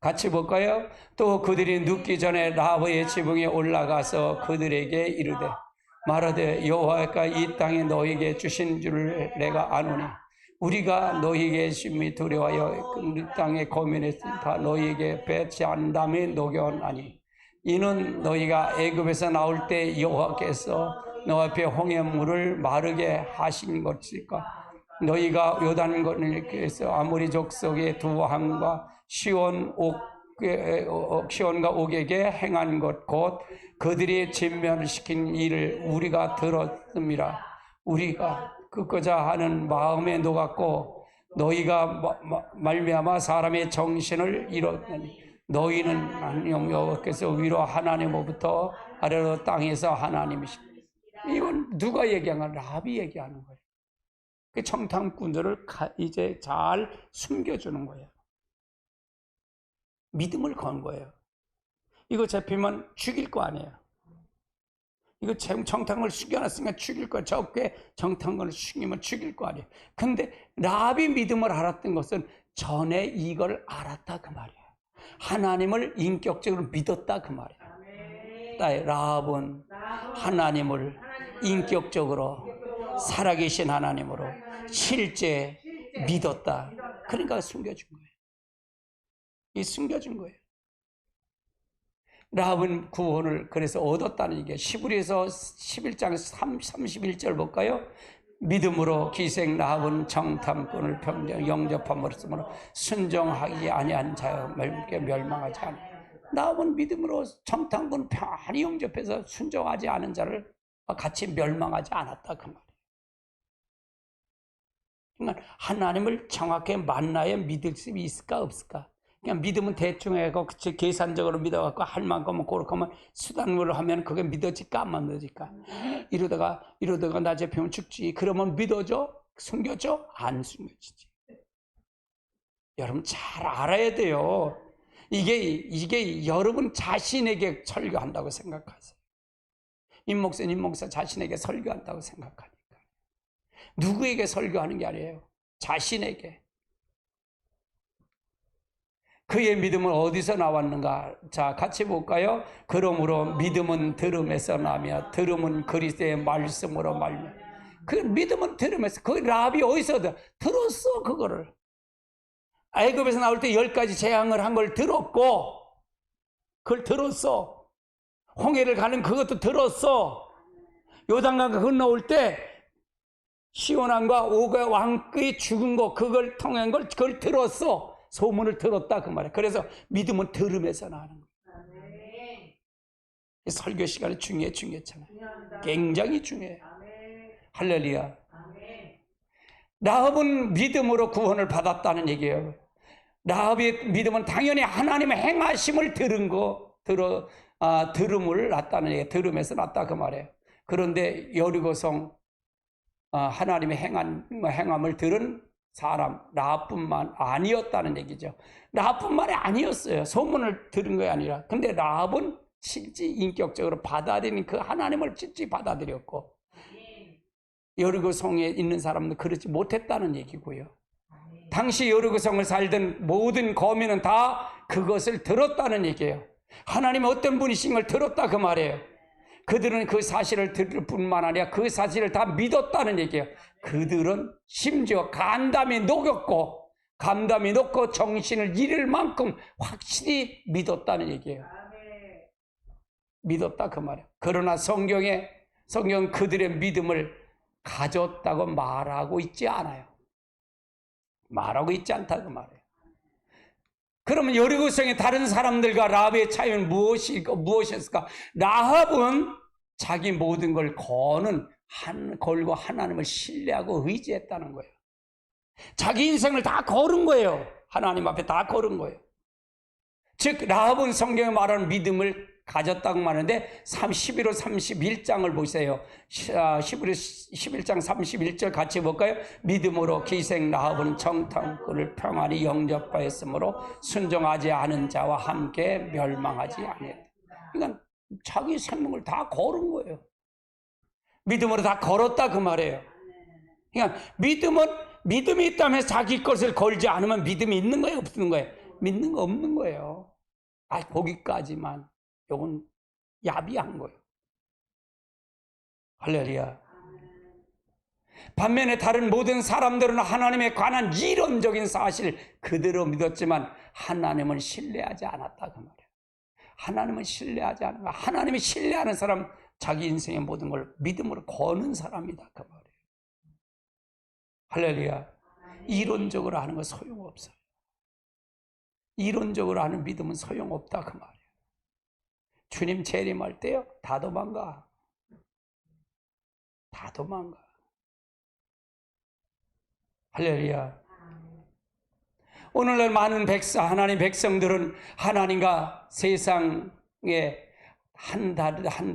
Speaker 1: 같이 볼까요? 또 그들이 눕기 전에 라합의 지붕에 올라가서 그들에게 이르되 말하되 여호와가 이 땅에 너희에게 주신 줄을 내가 아노니 우리가 너희에게 심히 두려워하여 그 땅에 고민했으니 다 너희에게 배치 않은 다음에 녹여나니 이는 너희가 애굽에서 나올 때 여호와께서 너 앞에 홍해물을 마르게 하신 것일까? 너희가 요단강에서 아모리 족속의 두 왕과 시온과 옥에게 행한 것 곧 그들이 진멸시킨 일을 우리가 들었습니다. 우리가 그거자 하는 마음에 녹았고 너희가 말미암아 사람의 정신을 잃었느니 너희는 하나님 여호와께서 위로 하나님으로부터 아래로 땅에서 하나님이시니. 이건 누가 얘기하는 거야? 라합이 얘기하는 거예요. 그 청탐꾼들을 이제 잘 숨겨주는 거예요. 믿음을 건 거예요. 이거 잡히면 죽일 거 아니에요. 이거 정탐꾼을 숨겨놨으니까 죽일 거야. 적게 정탐꾼을 숨기면 죽일 거 아니에요. 근데 라합이 믿음을 알았던 것은 전에 이걸 알았다 그 말이에요. 하나님을 인격적으로 믿었다 그 말이에요. 라합은 하나님을 인격적으로 살아계신 하나님으로 실제 믿었다. 그러니까 숨겨준 거예요. 이 숨겨준 거예요. 라합은 구원을 그래서 얻었다는 얘기예요. 히브리서 11장 31절 볼까요? 믿음으로 기생 라합은 정탐꾼을 영접함으로 순종하기 아니한 자여 멸망하지 않아. 라합은 믿음으로 정탐꾼 편히 영접해서 순종하지 않은 자를 같이 멸망하지 않았다 그 말이에요. 그러니까 하나님을 정확하게 만나야 믿을 수 있을까 없을까? 그냥 믿으면 대충 해고 계산적으로 믿어갖고 할 만큼은 그렇게 하면 수단으로 하면 그게 믿어질까 안 믿어질까? 이러다가 나 잡히면 죽지. 그러면 믿어져? 숨겨져? 안 숨겨지지. 여러분 잘 알아야 돼요. 이게 여러분 자신에게 설교한다고 생각하세요. 임 목사 자신에게 설교한다고 생각하니까. 누구에게 설교하는 게 아니에요. 자신에게. 그의 믿음은 어디서 나왔는가? 자, 같이 볼까요? 그러므로 믿음은 들음에서 나며 들음은 그리스도의 말씀으로 말며. 그 믿음은 들음에서. 그 라합이 어디서 들었어 그거를. 애굽에서 나올 때 10가지 재앙을 한 걸 들었고 그걸 들었어. 홍해를 가는 그것도 들었어. 요단강 건너올 때 시온왕과 오가 왕의 죽은 거 그걸 통한 걸 그걸 들었어. 소문을 들었다 그 말이야. 그래서 믿음은 들음에서 나는 거야. 설교 시간이 중요했잖아요. 굉장히 중요해요. 할렐루야. 라합은 믿음으로 구원을 받았다는 얘기예요. 라합의 믿음은 당연히 하나님의 행하심을 들음을 났다는 얘기예요. 들음에서 났다 그 말이에요. 그런데 여리고성 하나님의 행함을 들은 사람 라합뿐만 아니었다는 얘기죠. 라합뿐만이 아니었어요. 소문을 들은 게 아니라. 근데 라합은 실제 인격적으로 받아들인 그 하나님을 진짜 받아들였고 여리고성에 있는 사람은 그렇지 못했다는 얘기고요. 당시 여리고성을 살던 모든 거민은 다 그것을 들었다는 얘기예요. 하나님이 어떤 분이신 걸 들었다 그 말이에요. 그들은 그 사실을 들을 뿐만 아니라 그 사실을 다 믿었다는 얘기예요. 그들은 심지어 감담이 녹고 정신을 잃을 만큼 확실히 믿었다는 얘기예요. 믿었다 그 말이에요. 그러나 성경은 그들의 믿음을 가졌다고 말하고 있지 않아요. 말하고 있지 않다 그 말이에요. 그러면 여리고성의 다른 사람들과 라합의 차이는 무엇이었을까? 라합은 자기 모든 걸 걸고 하나님을 신뢰하고 의지했다는 거예요. 자기 인생을 다 걸은 거예요. 하나님 앞에 다 걸은 거예요. 즉 라합은 성경에 말하는 믿음을 가졌다고 말하는데 11호 31장을 보세요. 11장 31절 같이 볼까요? 믿음으로 기생 라합은 정탐꾼을 평안히 영접하였으므로 순종하지 않은 자와 함께 멸망하지 아니했다. 그러니까 자기 생명을 다 걸은 거예요. 믿음으로 다 걸었다 그 말이에요. 그러니까 믿음이 있다면 자기 것을 걸지 않으면 믿음이 있는 거예요, 없는 거예요? 믿는 거 없는 거예요. 거기까지만. 이건 야비한 거예요. 할렐루야. 반면에 다른 모든 사람들은 하나님에 관한 이론적인 사실을 그대로 믿었지만 하나님을 신뢰하지 않았다 그 말이에요. 하나님을 신뢰하지 않은 거. 하나님이 신뢰하는 사람 자기 인생의 모든 걸 믿음으로 거는 사람이다 그 말이에요. 할렐루야. 이론적으로 하는 거 소용없어요. 이론적으로 하는 믿음은 소용없다 그 말이에요. 주님 재림할 때요 다 도망가. 다 도망가. 할렐루야. 오늘날 많은 하나님 백성들은 하나님과 세상에 한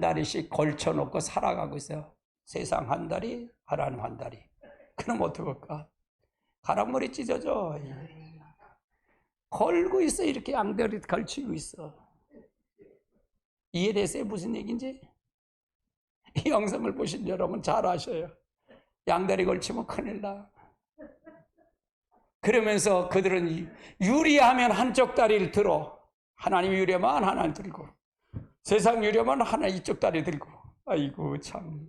Speaker 1: 다리씩 걸쳐놓고 살아가고 있어요. 세상 한 다리, 하나님 한 다리. 그럼 어떡할까? 가랑머리 찢어져. 걸고 있어. 이렇게 양다리 걸치고 있어. 이해되세요? 무슨 얘기인지? 이 영상을 보신 여러분 잘 아셔요. 양다리 걸치면 큰일 나. 그러면서 그들은 유리하면 한쪽 다리를 들어. 하나님 유리하면 하나를 들고, 세상 유리하면 하나 이쪽 다리 들고. 아이고 참.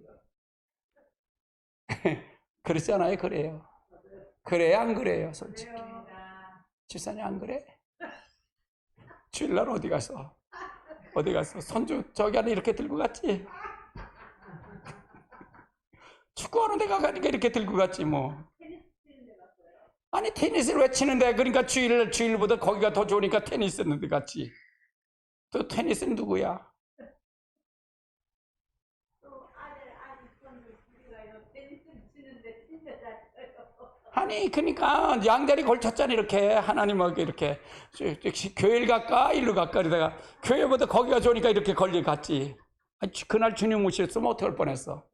Speaker 1: 그렇잖아요. 그래요. 그래야 안 그래요? 솔직히. 집사님 안 그래? 주일날 어디 갔어? 손주 저기 안에 이렇게 들고 갔지? 축구하는 데 가니까 이렇게 들고 갔지 뭐. 아니 테니스를 왜 치는데? 그러니까 주일보다 거기가 더 좋으니까 테니스 하는 데 갔지. 또 테니스는 누구야? 아니 그러니까 양다리 걸쳤잖아. 이렇게 하나님하고 이렇게 교회를 갈까 일로 갈까 그러다가 교회보다 거기가 좋으니까 이렇게 걸리 갔지. 그날 주님 오셨으면 어떡할 뻔했어.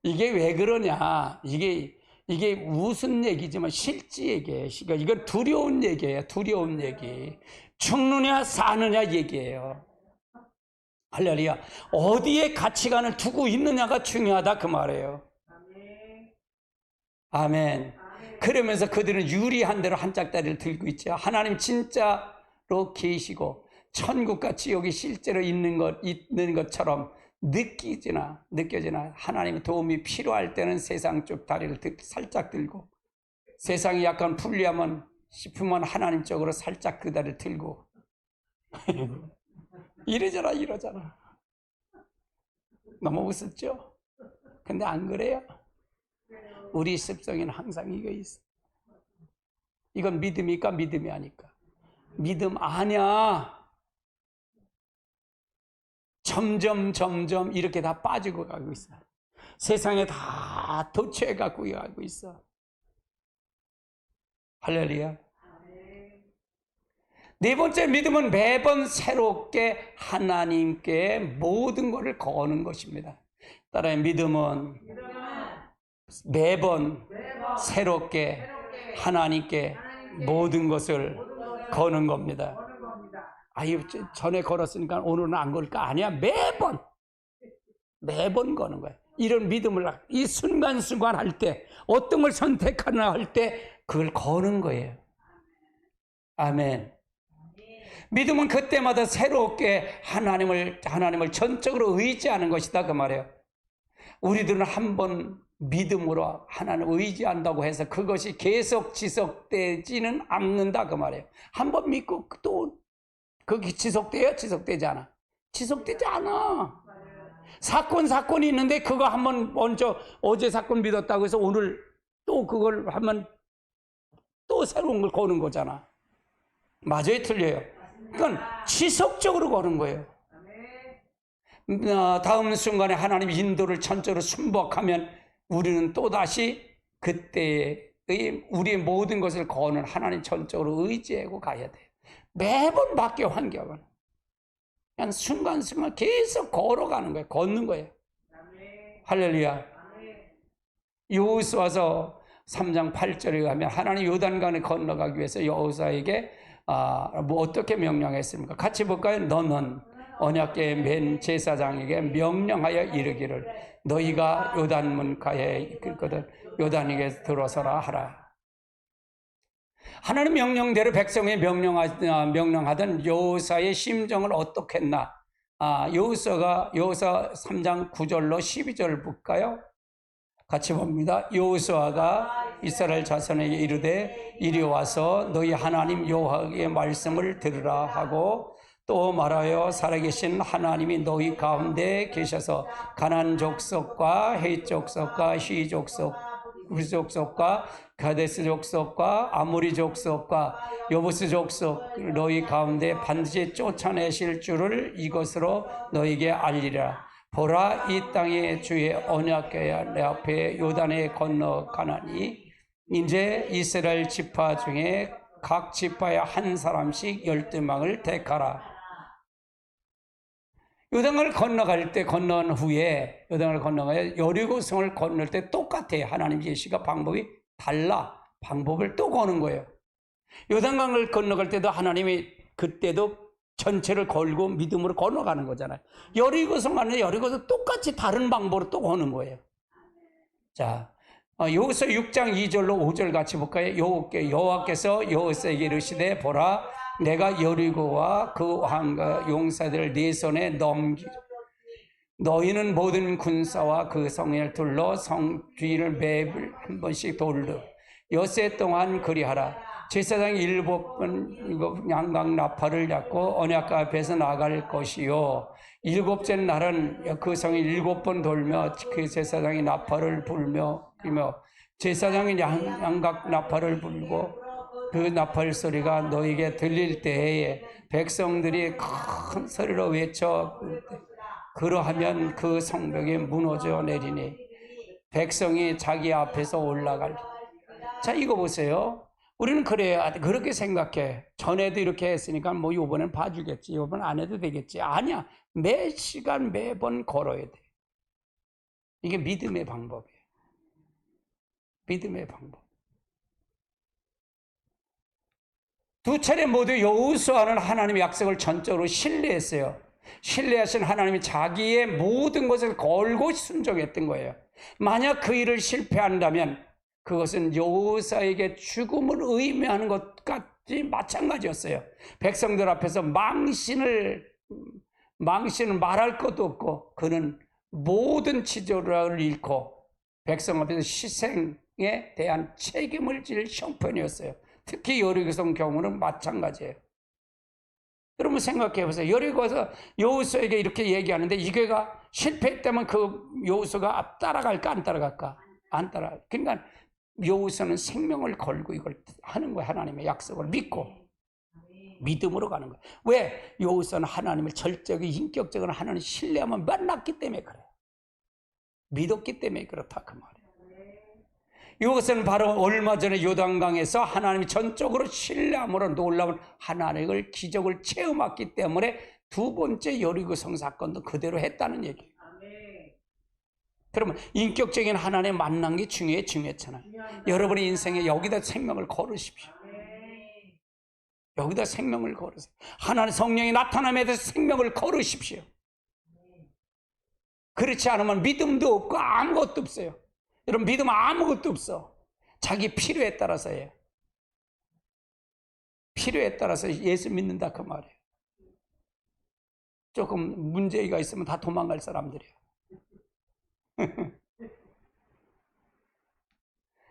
Speaker 1: 이게 왜 그러냐? 이게 무슨 얘기지만 실제 얘기예요. 그러니까 이건 두려운 얘기예요. 두려운 얘기. 죽느냐 사느냐 얘기예요. 할렐루야. 어디에 가치관을 두고 있느냐가 중요하다 그 말이에요. 아멘. 그러면서 그들은 유리한 대로 한 짝다리를 들고 있죠. 하나님 진짜로 계시고 천국과 지옥이 실제로 있는 것처럼 느껴지나 하나님의 도움이 필요할 때는 세상 쪽 다리를 살짝 들고, 세상이 약간 불리하면 싶으면 하나님 쪽으로 살짝 그 다리를 들고 이러잖아. 너무 우습죠? 근데 안 그래요? 우리 습성에는 항상 이거 있어. 이건 믿음이니까 믿음이 아니까. 믿음 아니야. 점점 이렇게 다 빠지고 가고 있어. 세상에 다 도취해 갖고 가고 있어. 할렐루야. 네 번째 믿음은 매번 새롭게 하나님께 모든 것을 거는 것입니다. 따라해, 믿음은 매번 새롭게 하나님께 모든 것을 거는 겁니다. 아유, 전에 걸었으니까 오늘은 안 걸까? 아니야, 매번 거는 거야. 이런 믿음을 이 순간순간 할 때, 어떤 걸 선택하나 할 때 그걸 거는 거예요. 아멘. 믿음은 그때마다 새롭게 하나님을 전적으로 의지하는 것이다 그 말이에요. 우리들은 한번 믿음으로 하나님을 의지한다고 해서 그것이 계속 지속되지는 않는다 그 말이에요. 한번 믿고 또 그게 지속돼요? 지속되지 않아. 지속되지 않아. 사건이 있는데 그거 한번 먼저 어제 사건 믿었다고 해서 오늘 또 그걸 하면 또 새로운 걸 거는 거잖아. 맞아요? 틀려요? 그러니까 지속적으로 거는 거예요. 다음 순간에 하나님 인도를 전적으로 순복하면 우리는 또다시 그때의 우리의 모든 것을 거는 하나님 전적으로 의지하고 가야 돼요. 매번 바뀌어 환경은. 그냥 순간순간 계속 걸어가는 거예요. 걷는 거예요. 할렐루야. 여호수아서 3장 8절에 가면 하나님 요단강을 건너가기 위해서 여호수아에게 뭐 어떻게 명령했습니까? 같이 볼까요? 너는 언약궤 맨 제사장에게 명령하여 이르기를 너희가 요단문가에 있거든 요단에게 들어서라 하라. 하나님 명령대로 백성에 명령하던 여호수아의 심정을 어떻게 했나? 여호수아 3장 9절로 12절 볼까요? 같이 봅니다. 여호수아가 이스라엘 자손에게 이르되 이리 와서 너희 하나님 여호와의 말씀을 들으라 하고 또 말하여 살아계신 하나님이 너희 가운데 계셔서 가나안 족속과 헷 족속과 시 족속 우리 족속과 가데스 족속과 아모리 족속과 여부스 족속 너희 가운데 반드시 쫓아내실 줄을 이것으로 너희에게 알리라. 보라, 이 땅에 주의 언약궤가 내 앞에 요단에 건너가나니 이제 이스라엘 지파 중에 각 지파에 한 사람씩 12명을 택하라. 요단강을 건너간 후에 요단강을 건너가야 여리고성을 건널 때 똑같아요. 하나님 계시가 방법이 달라. 방법을 또 거는 거예요. 요단강을 건너갈 때도 하나님이 그때도 전체를 걸고 믿음으로 건너가는 거잖아요. 여리고성 안에 여리고성 똑같이 다른 방법으로 또 거는 거예요. 자, 여호수아 6장 2절로 5절 같이 볼까요? 여호와께서 여호수아에게 이르시되 보라 내가 여리고와 그 왕과 용사들을 네 손에 넘기리 너희는 모든 군사와 그 성을 둘러 성 뒤를 매일 한 번씩 돌려 엿새 동안 그리하라. 제사장이 7번 양각 나팔을 잡고 언약궤 앞에서 나갈 것이요 7째 날은 그 성이 7번 돌며 그 제사장이 나팔을 불며 제사장이 양각 나팔을 불고 그 나팔 소리가 너에게 들릴 때에 백성들이 큰 소리로 외쳐 그러하면 그 성벽이 무너져 내리니 백성이 자기 앞에서 올라갈. 자, 이거 보세요. 우리는 그렇게 생각해. 전에도 이렇게 했으니까 뭐 이번엔 봐주겠지, 이번 안 해도 되겠지. 아니야. 매 시간 매번 걸어야 돼. 이게 믿음의 방법이에요. 믿음의 방법. 두 차례 모두 여호수아는 하나님의 약속을 전적으로 신뢰했어요. 신뢰하신 하나님이 자기의 모든 것을 걸고 순종했던 거예요. 만약 그 일을 실패한다면 그것은 여호수아에게 죽음을 의미하는 것 같이 마찬가지였어요. 백성들 앞에서 망신을 말할 것도 없고 그는 모든 지도를 잃고 백성 앞에서 희생에 대한 책임을 질 형편이었어요. 특히 여리고성 경우는 마찬가지예요. 여러분 생각해 보세요. 여리고서 여호수아에게 이렇게 얘기하는데 이게가 실패했다면 그 여호수아가 따라갈까 안 따라갈까? 안 따라. 그러니까 여호수아는 생명을 걸고 이걸 하는 거예요. 하나님의 약속을 믿고 믿음으로 가는 거예요. 왜? 여호수아는 하나님을 절적인 인격적으로 하나님 신뢰하면 만났기 때문에 그래요. 믿었기 때문에 그렇다 그 말이에요. 이것은 바로 얼마 전에 요단강에서 하나님이 전적으로 신뢰함으로 놀라운 하나님의 기적을 체험했기 때문에 두 번째 여리고성 사건도 그대로 했다는 얘기예요. 그러면 인격적인 하나님의 만난 게 중요했잖아요. 여러분의 인생에 여기다 생명을 걸으십시오. 여기다 생명을 걸으세요. 하나님 성령이 나타남에 대해서 생명을 걸으십시오. 그렇지 않으면 믿음도 없고 아무것도 없어요. 여러분 믿음 아무것도 없어. 자기 필요에 따라서예요. 필요에 따라서 예수 믿는다 그 말이에요. 조금 문제가 있으면 다 도망갈 사람들이에요.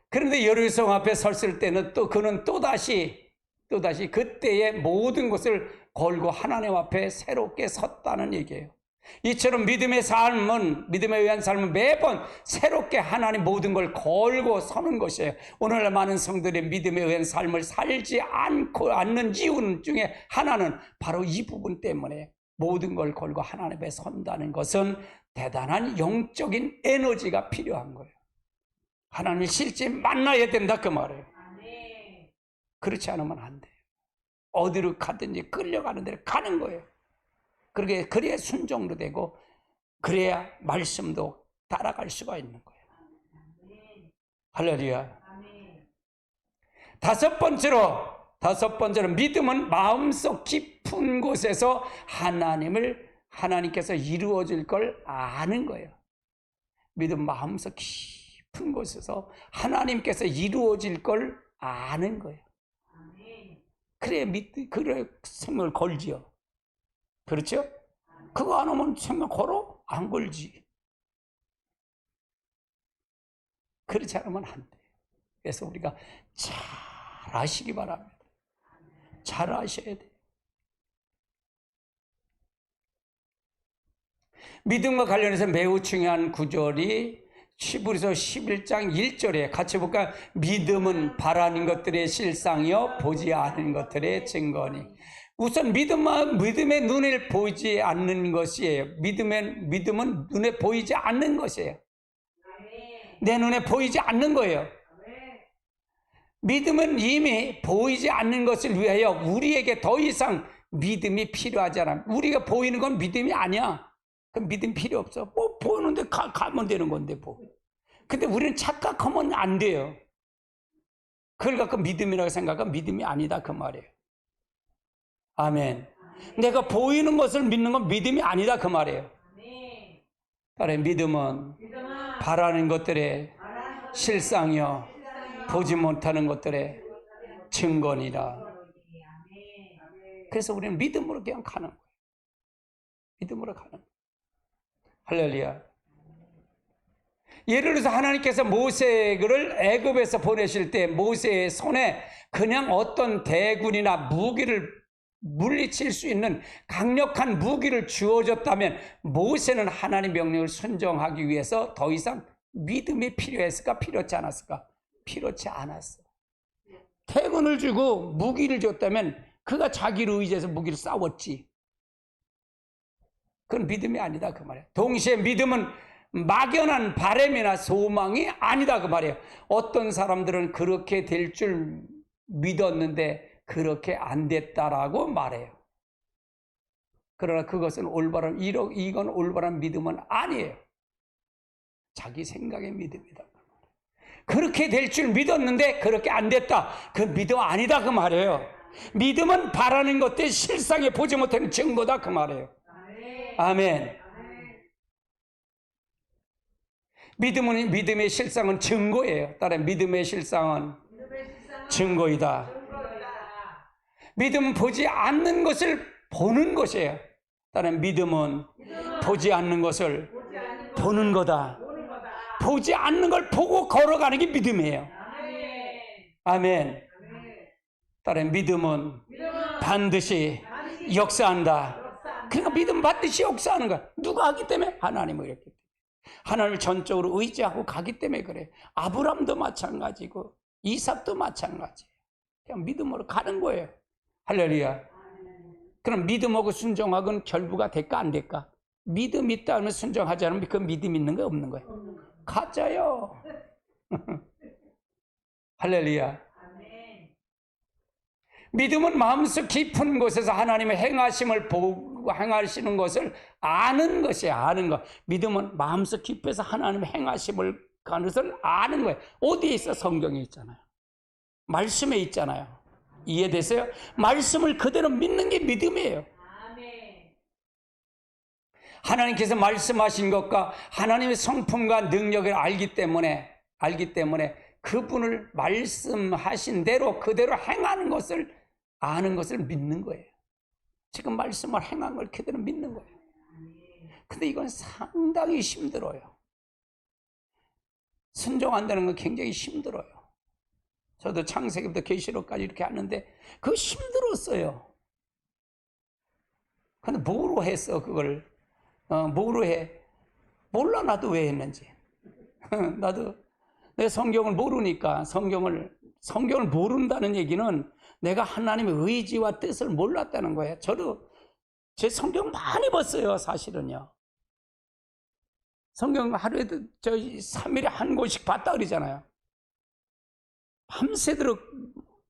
Speaker 1: 그런데 여리고성 앞에 섰을 때는 그는 또다시 그때의 모든 것을 걸고 하나님 앞에 새롭게 섰다는 얘기예요. 이처럼 믿음에 의한 삶은 매번 새롭게 하나님 모든 걸 걸고 서는 것이에요. 오늘날 많은 성들의 믿음에 의한 삶을 살지 않는 이유 중에 하나는 바로 이 부분 때문에 모든 걸 걸고 하나님 앞에 선다는 것은 대단한 영적인 에너지가 필요한 거예요. 하나님을 실제 만나야 된다 그 말이에요. 그렇지 않으면 안 돼요. 어디로 가든지 끌려가는 데로 가는 거예요. 그래야 순종도 되고 그래야 말씀도 따라갈 수가 있는 거예요. 할렐루야. 다섯 번째로 믿음은 마음속 깊은 곳에서 하나님께서 이루어질 걸 아는 거예요. 믿음 마음속 깊은 곳에서 하나님께서 이루어질 걸 아는 거예요. 그래 생명을 걸지요. 그렇죠? 그거 안 하면 생명 걸어? 안 걸지. 그렇지 않으면 안 돼요. 그래서 우리가 잘 아시기 바랍니다. 잘 아셔야 돼요. 믿음과 관련해서 매우 중요한 구절이 히브리서 11장 1절에 같이 볼까요? 믿음은 바라는 것들의 실상이요 보지 않은 것들의 증거니. 우선 믿음의 눈에 보이지 않는 것이에요. 믿음은 눈에 보이지 않는 것이에요. 내 눈에 보이지 않는 거예요. 믿음은 이미 보이지 않는 것을 위하여 우리에게 더 이상 믿음이 필요하지 않아. 우리가 보이는 건 믿음이 아니야. 그럼 믿음 필요 없어. 뭐 보이는데 가면 되는 건데 뭐. 근데 우리는 착각하면 안 돼요. 그걸 갖고 믿음이라고 생각하면 믿음이 아니다 그 말이에요. 아멘. 내가 보이는 것을 믿는 건 믿음이 아니다 그 말이에요. 따라 믿음은 바라는 것들의 실상이요 보지 못하는 것들의 증거니라. 그래서 우리는 믿음으로 그냥 가는 거예요. 믿음으로 가는 거예요. 할렐루야. 예를 들어서 하나님께서 모세를 애굽에서 보내실 때 모세의 손에 그냥 어떤 대군이나 무기를 물리칠 수 있는 강력한 무기를 주어졌다면 모세는 하나님 명령을 순종하기 위해서 더 이상 믿음이 필요했을까? 필요치 않았을까? 필요치 않았어. 태군을 주고 무기를 줬다면 그가 자기를 의지해서 무기를 싸웠지. 그건 믿음이 아니다 그 말이에요. 동시에 믿음은 막연한 바람이나 소망이 아니다 그 말이에요. 어떤 사람들은 그렇게 될 줄 믿었는데 그렇게 안 됐다라고 말해요. 그러나 그것은 이건 올바른 믿음은 아니에요. 자기 생각의 믿음이다. 그렇게 될 줄 믿었는데 그렇게 안 됐다. 그 믿음 아니다 그 말이에요. 믿음은 바라는 것들 실상에 보지 못하는 증거다 그 말이에요. 아멘. 믿음의 실상은 증거예요. 따라 믿음의 실상은 증거이다. 믿음은 보지 않는 것을 보는 것이에요. 따라 믿음은 보지 않는 것을 보는 거다. 보지 않는 걸 보고 걸어가는 게 믿음이에요. 아멘. 따라 믿음은 반드시 역사한다. 그러니까 믿음은 반드시 역사하는 거야. 누가 하기 때문에? 하나님을 이렇게. 하나님을 전적으로 의지하고 가기 때문에 그래. 아브람도 마찬가지고 이삭도 마찬가지예요. 그냥 믿음으로 가는 거예요. 할렐루야. 그럼 믿음하고 순종하고는 결부가 될까 안 될까? 믿음 있다 하면 순종하지 않으면 그 믿음 있는 거 없는 거예요? 가짜요. 할렐루야. 믿음은 마음속 깊은 곳에서 하나님의 행하심을 보고 행하시는 것을 아는 것이에요. 아는 것. 믿음은 마음속 깊에서 하나님의 행하심을 가는 것을 아는 거예요. 어디에 있어? 성경에 있잖아요. 말씀에 있잖아요. 이해되세요? 말씀을 그대로 믿는 게 믿음이에요. 하나님께서 말씀하신 것과 하나님의 성품과 능력을 알기 때문에 그분을 말씀하신 대로 그대로 행하는 것을 아는 것을 믿는 거예요. 지금 말씀을 행한 걸 그대로 믿는 거예요. 근데 이건 상당히 힘들어요. 순종한다는 건 굉장히 힘들어요. 저도 창세기부터 계시록까지 이렇게 하는데 그거 힘들었어요. 근데 뭐로 했어 그걸? 뭐로 해? 몰라 나도 왜 했는지. 나도 내 성경을 모르니까 성경을 모른다는 얘기는 내가 하나님의 의지와 뜻을 몰랐다는 거예요. 저도 제 성경 많이 봤어요. 사실은요. 성경 하루에도 3일에 한 권씩 봤다 그러잖아요. 밤새도록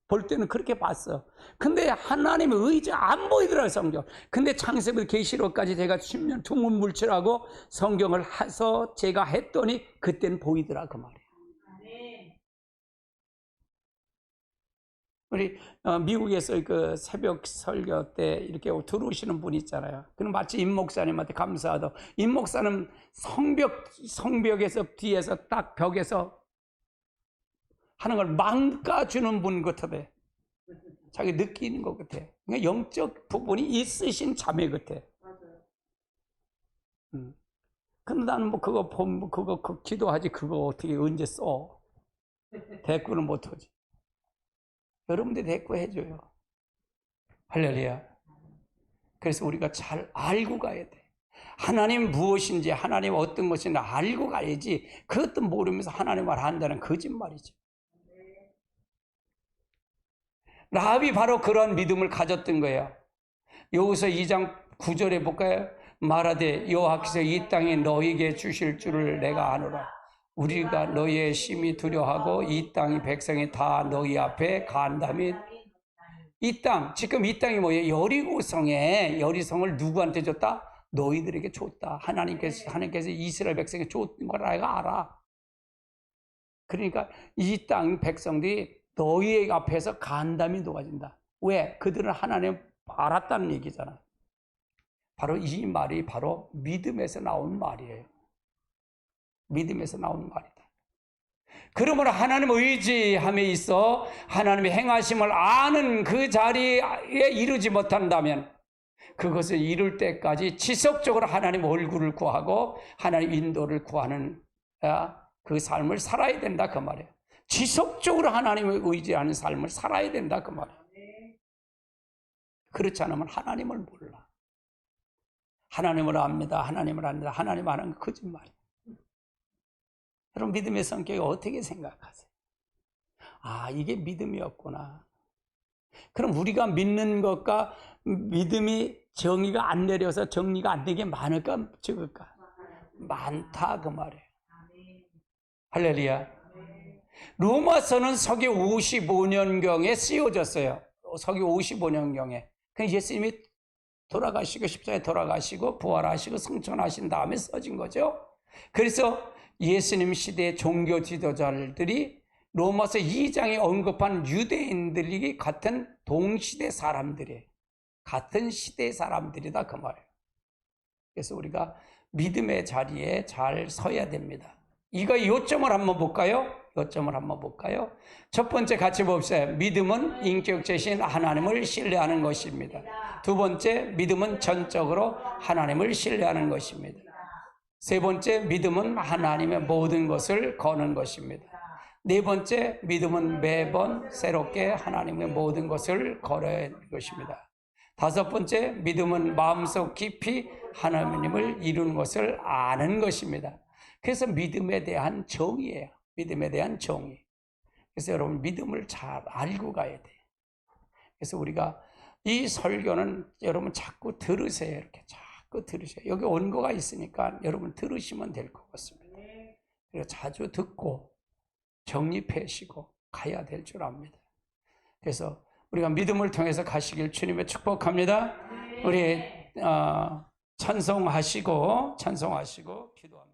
Speaker 1: 볼 때는 그렇게 봤어. 근데 하나님의 의지 안 보이더라고요, 성경. 근데 창세기부터 계시록까지 제가 10년 두문불출하고 성경을 해서 제가 했더니 그때는 보이더라 그 말이에요. 우리 미국에서 그 새벽 설교 때 이렇게 들어오시는 분 있잖아요. 그는 마치 임 목사님한테 감사하다. 임 목사는 성벽에서 뒤에서 딱 벽에서 하는 걸 망가주는 분 같아. 자기 느끼는 것 같아. 그러니까 영적 부분이 있으신 자매 같아. 근데 나는 뭐 그거 보면 그거 기도하지 그거 어떻게 언제 써? 대꾸는 못하지. 여러분들 대꾸 해줘요. 할렐루야. 그래서 우리가 잘 알고 가야 돼. 하나님 무엇인지 하나님 어떤 것인지 알고 가야지. 그것도 모르면서 하나님 말 한다는 거짓말이죠. 라합이 바로 그런 믿음을 가졌던 거예요. 여기서 2장 9절에 볼까요? 말하되 여호와께서 이 땅에 너희에게 주실 줄을 내가 아노라. 우리가 너희의 심히 두려워하고 이 땅의 백성이 다 너희 앞에 간담이. 이 땅, 지금 이 땅이 뭐예요? 여리성을 누구한테 줬다? 너희들에게 줬다. 하나님께서 이스라엘 백성에게 줬던 걸 내가 알아. 그러니까 이 땅 백성들이 너희 앞에서 간담이 녹아진다. 왜? 그들은 하나님을 알았다는 얘기잖아. 바로 이 말이 바로 믿음에서 나온 말이에요. 믿음에서 나온 말이다. 그러므로 하나님 의지함에 있어 하나님의 행하심을 아는 그 자리에 이르지 못한다면 그것을 이룰 때까지 지속적으로 하나님 얼굴을 구하고 하나님 인도를 구하는 그 삶을 살아야 된다 그 말이에요. 지속적으로 하나님을 의지하는 삶을 살아야 된다 그 말이에요. 그렇지 않으면 하나님을 몰라. 하나님을 압니다. 하나님을 압니다. 하나님 안 하는 거 거짓말이에요. 여러분 믿음의 성격이 어떻게 생각하세요? 아, 이게 믿음이었구나. 그럼 우리가 믿는 것과 믿음이 정의가 안 내려서 정리가 안 되게 많을까 적을까? 많다 그 말이에요. 할렐루야. 로마서는 서기 55년경에 쓰여졌어요. 서기 55년경에. 그 예수님이 돌아가시고 십자가에 돌아가시고 부활하시고 승천하신 다음에 써진 거죠. 그래서 예수님 시대의 종교 지도자들이 로마서 2장에 언급한 유대인들이 같은 동시대 사람들이에요. 같은 시대 사람들이다 그 말이에요. 그래서 우리가 믿음의 자리에 잘 서야 됩니다. 이거 요점을 한번 볼까요? 요점을 한번 볼까요? 첫 번째 같이 봅시다. 믿음은 인격체신 하나님을 신뢰하는 것입니다. 두 번째, 믿음은 전적으로 하나님을 신뢰하는 것입니다. 세 번째, 믿음은 하나님의 모든 것을 거는 것입니다. 네 번째, 믿음은 매번 새롭게 하나님의 모든 것을 걸어야 하는 것입니다. 다섯 번째, 믿음은 마음속 깊이 하나님을 이루는 것을 아는 것입니다. 그래서 믿음에 대한 정의예요. 믿음에 대한 정의. 그래서 여러분 믿음을 잘 알고 가야 돼요. 그래서 우리가 이 설교는 여러분 자꾸 들으세요. 이렇게 자꾸 들으세요. 여기 원고가 있으니까 여러분 들으시면 될 것 같습니다. 그래서 자주 듣고 정립하시고 가야 될 줄 압니다. 그래서 우리가 믿음을 통해서 가시길 주님의 축복합니다. 우리 찬송하시고 기도합니다.